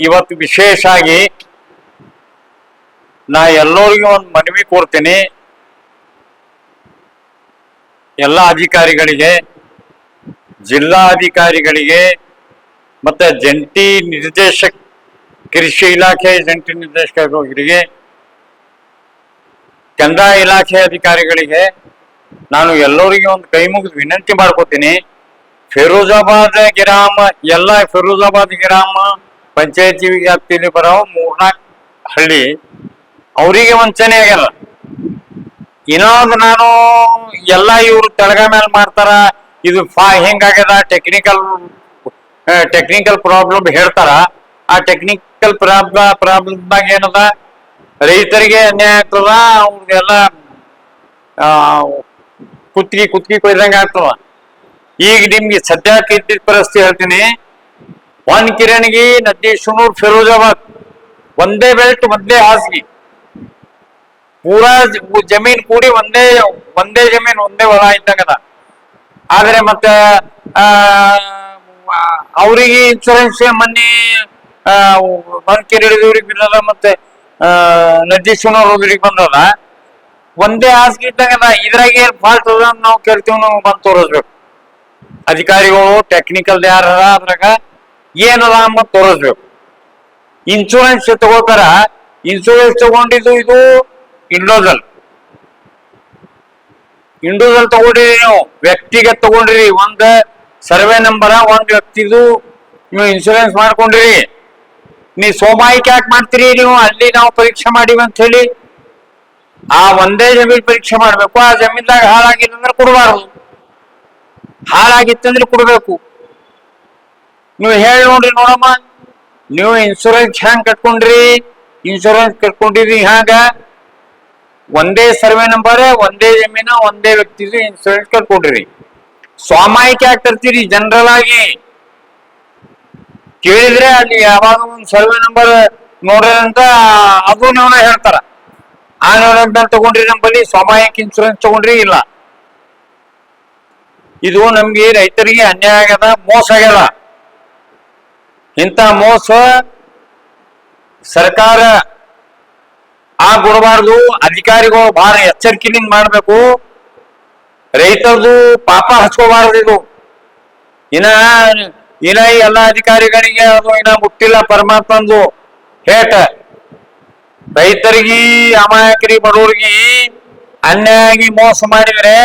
ಇವತ್ತು ವಿಶೇಷ ಆಗಿ ನಾ ಎಲ್ಲರಿಗೂ ಒಂದು ಮನವಿ ಕೊಡ್ತೀನಿ. ಎಲ್ಲ ಅಧಿಕಾರಿಗಳಿಗೆ, ಜಿಲ್ಲಾ ಅಧಿಕಾರಿಗಳಿಗೆ ಮತ್ತೆ ಜಂಟಿ ನಿರ್ದೇಶಕ, ಕೃಷಿ ಇಲಾಖೆ ಜಂಟಿ ನಿರ್ದೇಶಕರಿಗೆ, ಕಂದಾಯ ಇಲಾಖೆ ಅಧಿಕಾರಿಗಳಿಗೆ ನಾನು ಎಲ್ಲರಿಗೆ ಒಂದು ಕೈ ಮುಗಿದು ವಿನಂತಿ ಮಾಡ್ಕೋತೀನಿ. ಫಿರೋಜಾಬಾದ್ ಗ್ರಾಮ, ಎಲ್ಲ ಫಿರೋಜಾಬಾದ್ ಗ್ರಾಮ ಪಂಚಾಯತಿ ವ್ಯಾಪ್ತಿಯಲ್ಲಿ ಬರೋ 3-4 ಹಳ್ಳಿ ಅವರಿಗೆ ವಂಚನೆ ಆಗ್ಯಲ್ಲ. ಇನ್ನೊಂದು ನಾನು ಎಲ್ಲ ಇವರು ತೆಳಗ ಮೇಲೆ ಮಾಡ್ತಾರ, ಇದು ಹೆಂಗಾಗ್ಯದ ಟೆಕ್ನಿಕಲ್ ಪ್ರಾಬ್ಲಮ್ ಹೇಳ್ತಾರ. ಆ ಟೆಕ್ನಿಕಲ್ ಪ್ರಾಬ್ಲಮ್ದಾಗ ಏನದ, ರೈತರಿಗೆ ಅನ್ಯಾಯ ಆಗ್ತದ, ಅವ್ರಿಗೆಲ್ಲ ಕುತ್ತಿಗೆ ಕೊಯ್ದಂಗ ಆಗ್ತದ. ಈಗ ನಿಮ್ಗೆ ಸದ್ಯಕ್ಕೆ ಇದ್ದಿದ್ದ ಪರಿಸ್ಥಿತಿ ಹೇಳ್ತೀನಿ. ಹೊನ್ಕಿರಣಗಿ, ನಟೇಶನೂರ್, ಫಿರೋಜಾಬಾದ್ ಒಂದೇ ಬೆಲ್ಟ್, ಒಂದೇ ಹಾಸಿಗೆ, ಪೂರಾ ಜಮೀನ್ ಕೂಡಿ ಒಂದೇ ಜಮೀನ್, ಒಂದೇ ಹೊಲ ಇದ್ದಂಗದ. ಆದ್ರೆ ಮತ್ತೆ ಅವ್ರಿಗೆ ಇನ್ಶೂರೆನ್ಸ್ ಮೊನ್ನೆ ಹೊನ್ಕಿರಳಿದವ್ರಿಗೆ ಬಿದ್ದದ, ಮತ್ತೆ ನಟೇಶನೂರಿಗೆ ಬಂದದ. ಒಂದೇ ಹಾಸಿಗೆ ಇದ್ದಂಗದ. ಇದ್ರಾಗ ಏನ್ ಫಾಲ್ಟ್ ಅದ ನಾವು ಕೇಳ್ತೀವಿ, ನಾವು ಬಂದು ತೋರಿಸ್ಬೇಕು. ಅಧಿಕಾರಿಗಳು ಟೆಕ್ನಿಕಲ್ ಯಾರ ಅದ್ರಾಗ ಏನದ ಅಂತ ತೋರಿಸ್ಬೇಕು. ಇನ್ಶೂರೆನ್ಸ್ ತಗೋತಾರ, ಇನ್ಶೂರೆನ್ಸ್ ತಗೊಂಡಿದ್ದು ಇದು ಇಂಡಿವಿಜುವಲ್ ತಗೊಂಡಿರಿ, ನೀವು ವ್ಯಕ್ತಿಗತ ತಗೊಂಡ್ರಿ. ಒಂದ್ ಸರ್ವೆ ನಂಬರ ಒಂದ್ ವ್ಯಕ್ತಿದು ನೀವು ಇನ್ಶೂರೆನ್ಸ್ ಮಾಡ್ಕೊಂಡ್ರಿ. ನೀ ಸೋಮಾಯಿಕ ಯಾಕೆ ಮಾಡ್ತೀರಿ ನೀವು? ಅಲ್ಲಿ ನಾವು ಪರೀಕ್ಷೆ ಮಾಡಿವಿ ಅಂತ ಹೇಳಿ ಆ ಒಂದೇ ಜಮೀನ್ ಪರೀಕ್ಷೆ ಮಾಡ್ಬೇಕು. ಆ ಜಮೀನ್ದಾಗ ಹಾಳಾಗಿತ್ತಂದ್ರೆ ಕೊಡಬಾರ್ದು, ಹಾಳಾಗಿತ್ತಂದ್ರೆ ಕೊಡ್ಬೇಕು. ನೀವು ಹೇಳಿ ನೋಡ್ರಿ ನೋಡಮ್ಮ, ನೀವು ಇನ್ಶೂರೆನ್ಸ್ ಹ್ಯಾಂಗ್ ಕಟ್ಕೊಂಡ್ರಿ? ಇನ್ಶೂರೆನ್ಸ್ ಕಟ್ಕೊಂಡಿರಿ ಹ್ಯಾಂಗ? ಒಂದೇ ಸರ್ವೆ ನಂಬರ್, ಒಂದೇ ಜಮೀನ, ಒಂದೇ ವ್ಯಕ್ತಿದು ಇನ್ಶೂರೆನ್ಸ್ ಕಟ್ಕೊಂಡ್ರಿ. ಸ್ವಾಮಾಯಿಕ ಯಾಕೆ ತರ್ತೀರಿ? ಜನರಲ್ ಆಗಿ ಕೇಳಿದ್ರೆ ಅಲ್ಲಿ ಯಾವಾಗ ಒಂದು ಸರ್ವೆ ನಂಬರ್ ನೋಡ್ರಿ ಅಂತ ಅದು ನೀವು ಹೇಳ್ತಾರ. ಆ ನೋಡ ತಗೊಂಡ್ರಿ, ನಮ್ಮಲ್ಲಿ ಸ್ವಾಮಾಯಿಕ ಇನ್ಶೂರೆನ್ಸ್ ತಗೊಂಡ್ರಿ ಇಲ್ಲ. ಇದು ನಮ್ಗೆ ರೈತರಿಗೆ ಅನ್ಯಾಯ ಆಗ್ಯದ, ಮೋಸ ಆಗ್ಯದ. ಇಂಥ ಮೋಸ ಸರ್ಕಾರ ಕೊಡಬಾರ್ದು. ಅಧಿಕಾರಿಗಳು ಬಹಳ ಎಚ್ಚರಿಕೆಯಿಂದ ಮಾಡ್ಬೇಕು. ರೈತರದು ಪಾಪ ಹಚ್ಕೋಬಾರ್ದು. ಇದು ಇನ್ನ ಎಲ್ಲ ಅಧಿಕಾರಿಗಳಿಗೆ ಅದು ಇನ್ನ ಮುಟ್ಟಿಲ್ಲ ಪರಮಾತ್ಮಂದು ಹೇಟ. ರೈತರಿಗೆ, ಅಮಾಯಕರಿಗೆ, ಬಡವರಿಗೆ ಅನ್ಯಾಯ ಮೋಸ ಮಾಡಿದ್ರೆ